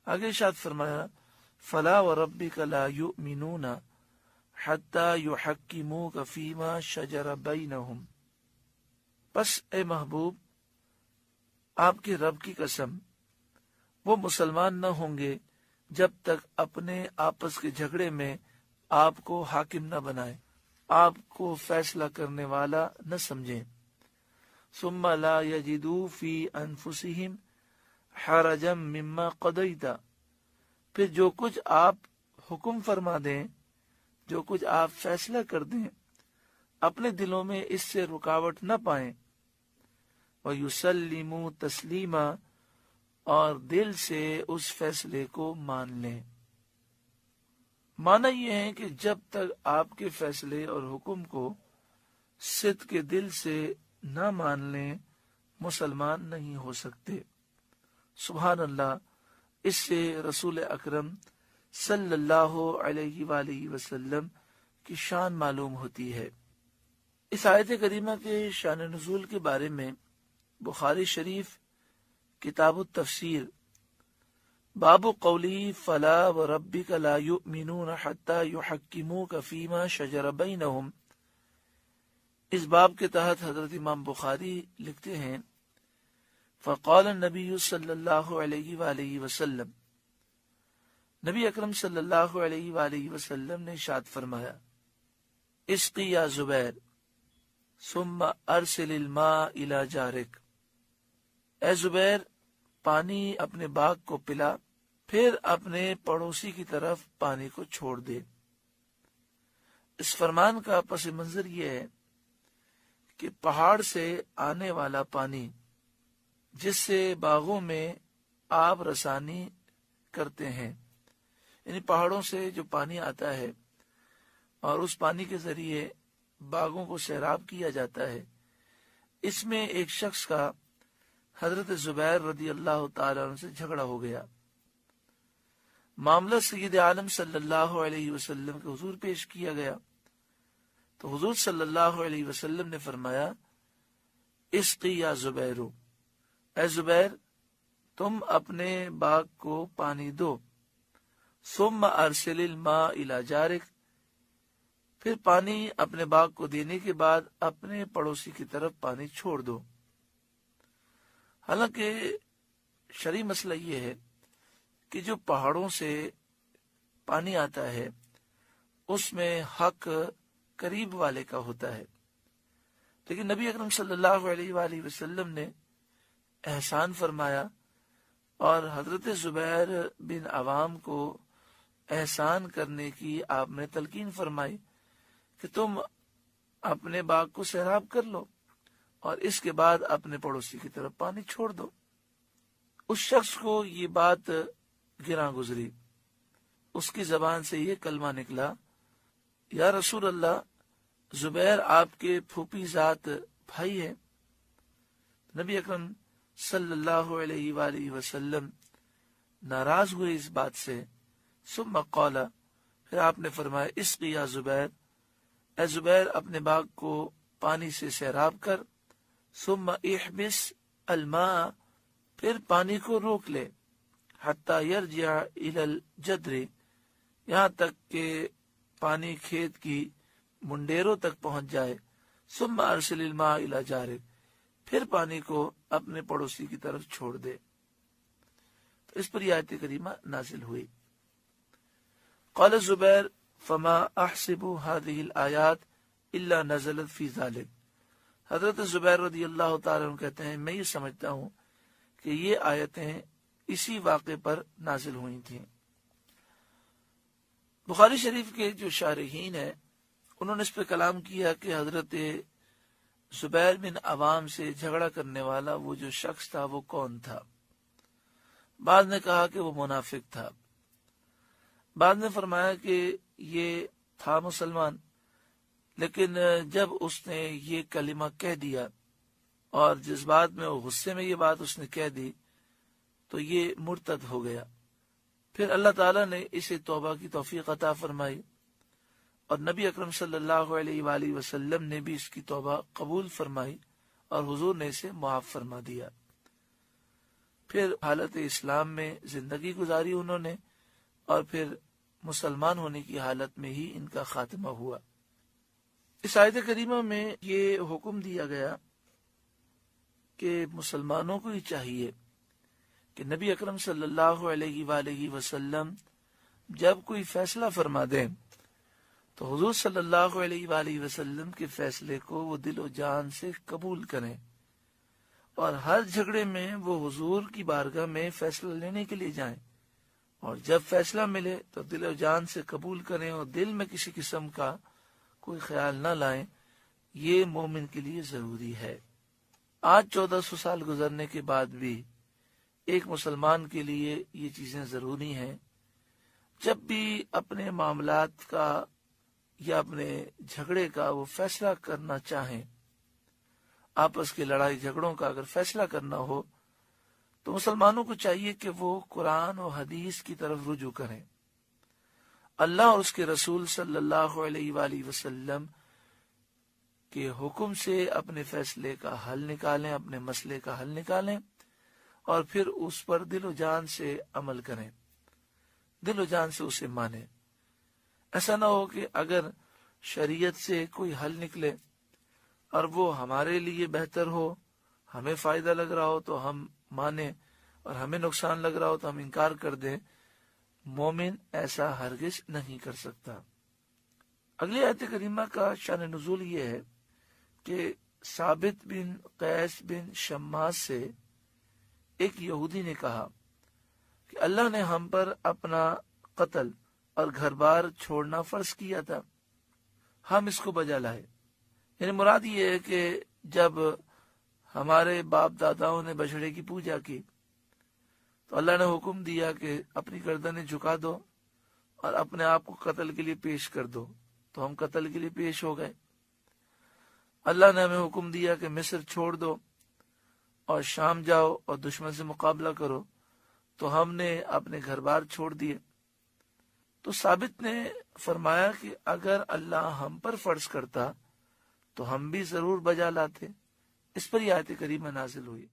آگے ارشاد فرمایا فلا وربک لا یؤمنون حتی یحکموک فیما شجر بینہم، پس اے محبوب آپ کے رب کی قسم وہ مسلمان نہ ہوں گے جب تک اپنے آپس کے جھگڑے میں آپ کو حاکم نہ بنائے، آپ کو فیصلہ کرنے والا نہ سمجھیں۔ ثم لا یجدوا فی انفسہم حرجا مما قضیت، پھر جو کچھ آپ حکم فرما دیں، جو کچھ آپ فیصلہ کر دیں، اپنے دلوں میں اس سے رکاوٹ نہ پائیں۔ وَيُسَلِّمُوا تَسْلِيمًا، اور دل سے اس فیصلے کو مان لیں۔ معنی یہ ہے کہ جب تک آپ کے فیصلے اور حکم کو صدق کے دل سے نہ مان لیں مسلمان نہیں ہو سکتے۔ سبحان اللہ، اس سے رسول اکرم صلی اللہ علیہ وآلہ وسلم کی شان معلوم ہوتی ہے۔ اس آیت کریمہ کے شان نزول کے بارے میں بخاری شریف کتاب التفسیر باب قولی فلا وربک لا یؤمنون حتی یحکموک فیما شجر بینہم، اس باب کے تحت حضرت امام بخاری لکھتے ہیں فقال النبی صلی اللہ علیہ وآلہ وسلم، نبی اکرم صلی اللہ علیہ وآلہ وسلم نے ارشاد فرمایا اسقی یا زبیر ثم ارسل الماء الى جارک، اے زبیر پانی اپنے باغ کو پلا، پھر اپنے پڑوسی کی طرف پانی کو چھوڑ دے۔ اس فرمان کا پس منظر یہ ہے کہ پہاڑ سے آنے والا پانی جس سے باغوں میں آب رسانی کرتے ہیں، یعنی پہاڑوں سے جو پانی آتا ہے اور اس پانی کے ذریعے باغوں کو سیراب کیا جاتا ہے، اس میں ایک شخص کا حضرت زبیر رضی اللہ تعالیٰ عنہ سے جھگڑا ہو گیا۔ معاملہ سید عالم صلی اللہ علیہ وسلم کے حضور پیش کیا گیا تو حضور صلی اللہ علیہ وسلم نے فرمایا اسقی یا زبیرو، اے زبیر تم اپنے باغ کو پانی دو، ثم ارسل الماء الی جارک، پھر پانی اپنے باغ کو دینے کے بعد اپنے پڑوسی کی طرف پانی چھوڑ دو۔ حالانکہ شرعی مسئلہ یہ ہے کہ جو پہاڑوں سے پانی آتا ہے اس میں حق قریب والے کا ہوتا ہے، لیکن نبی اکرم صلی اللہ علیہ وآلہ وسلم نے احسان فرمایا اور حضرت زبیر بن عوام کو احسان کرنے کی آپ نے تلقین فرمائی کہ تم اپنے باغ کو سیراب کر لو اور اس کے بعد اپنے پڑوسی کی طرف پانی چھوڑ دو۔ اس شخص کو یہ بات گراں گزری، اس کی زبان سے یہ کلمہ نکلا یا رسول اللہ، زبیر آپ کے پھوپھی ذات بھائی ہے۔ نبی اکرم صلی اللہ علیہ وآلہ وسلم ناراض ہوئے اس بات سے، ثم قال، پھر آپ نے فرمایا اسقی یا زبیر، اے زبیر اپنے باغ کو پانی سے سیراب کر، ثم احبس الماء، پھر پانی کو روک لے، حتی یرجع الی الجدر، یہاں تک کہ پانی کھیت کی منڈیروں تک پہنچ جائے، ثم ارسل الماء الی جارک، پھر پانی کو اپنے پڑوسی کی طرف چھوڑ دے۔ تو اس پر یہ آیت کریمہ نازل ہوئی۔ قال زبیر فما احسب هذه الآیات الا نزلت فی ذلک، حضرت زبیر رضی اللہ تعالیٰ عنہ کہتے ہیں میں یہ سمجھتا ہوں کہ یہ آیتیں اسی واقعے پر نازل ہوئی تھیں۔ بخاری شریف کے جو شارحین ہیں انہوں نے اس پہ کلام کیا کہ حضرت زبیر بن عوام سے جھگڑا کرنے والا وہ جو شخص تھا وہ کون تھا۔ بعض نے کہا کہ وہ منافق تھا، بعض نے فرمایا کہ یہ تھا مسلمان، لیکن جب اس نے یہ کلمہ کہہ دیا اور جذبات میں اور غصے میں یہ بات اس نے کہہ دی تو یہ مرتد ہو گیا۔ پھر اللہ تعالیٰ نے اسے توبہ کی توفیق عطا فرمائی اور نبی اکرم صلی اللہ علیہ وآلہ وسلم نے بھی اس کی توبہ قبول فرمائی اور حضور نے اسے معاف فرما دیا۔ پھر حالت اسلام میں زندگی گزاری انہوں نے، اور پھر مسلمان ہونے کی حالت میں ہی ان کا خاتمہ ہوا۔ اس آیت کریمہ میں یہ حکم دیا گیا کہ مسلمانوں کو ہی چاہیے کہ نبی اکرم صلی اللہ علیہ وآلہ وسلم جب کوئی فیصلہ فرما دیں تو حضور صلی اللہ علیہ وآلہ وسلم کے فیصلے کو وہ دل و جان سے قبول کریں، اور ہر جھگڑے میں وہ حضور کی بارگاہ میں فیصلہ لینے کے لیے جائیں، اور جب فیصلہ ملے تو دل و جان سے قبول کریں اور دل میں کسی قسم کا کوئی خیال نہ لائیں۔ یہ مومن کے لیے ضروری ہے۔ آج 1400 سال گزرنے کے بعد بھی ایک مسلمان کے لیے یہ چیزیں ضروری ہیں۔ جب بھی اپنے معاملات کا یا اپنے جھگڑے کا وہ فیصلہ کرنا چاہیں، آپس کی لڑائی جھگڑوں کا اگر فیصلہ کرنا ہو تو مسلمانوں کو چاہیے کہ وہ قرآن و حدیث کی طرف رجوع کریں، اللہ اور اس کے رسول صلی اللہ علیہ وآلہ وسلم کے حکم سے اپنے فیصلے کا حل نکالیں، اپنے مسئلے کا حل نکالیں، اور پھر اس پر دل و جان سے عمل کریں، دل و جان سے اسے مانیں۔ ایسا نہ ہو کہ اگر شریعت سے کوئی حل نکلے اور وہ ہمارے لیے بہتر ہو، ہمیں فائدہ لگ رہا ہو تو ہم مانیں، اور ہمیں نقصان لگ رہا ہو تو ہم انکار کر دیں۔ مومن ایسا ہرگز نہیں کر سکتا۔ اگلی آیت کریمہ کا شان نزول یہ ہے کہ ثابت بن قیس بن شماس سے ایک یہودی نے کہا کہ اللہ نے ہم پر اپنا قتل اور گھر بار چھوڑنا فرض کیا تھا، ہم اس کو بجا لائے۔ یعنی مراد یہ ہے کہ جب ہمارے باپ داداؤں نے بچڑے کی پوجا کی تو اللہ نے حکم دیا کہ اپنی گردنیں جھکا دو اور اپنے آپ کو قتل کے لیے پیش کر دو، تو ہم قتل کے لیے پیش ہو گئے۔ اللہ نے ہمیں حکم دیا کہ مصر چھوڑ دو اور شام جاؤ اور دشمن سے مقابلہ کرو، تو ہم نے اپنے گھر بار چھوڑ دیے۔ تو ثابت نے فرمایا کہ اگر اللہ ہم پر فرض کرتا تو ہم بھی ضرور بجا لاتے۔ اس پر یہ آیت کریمہ نازل ہوئی۔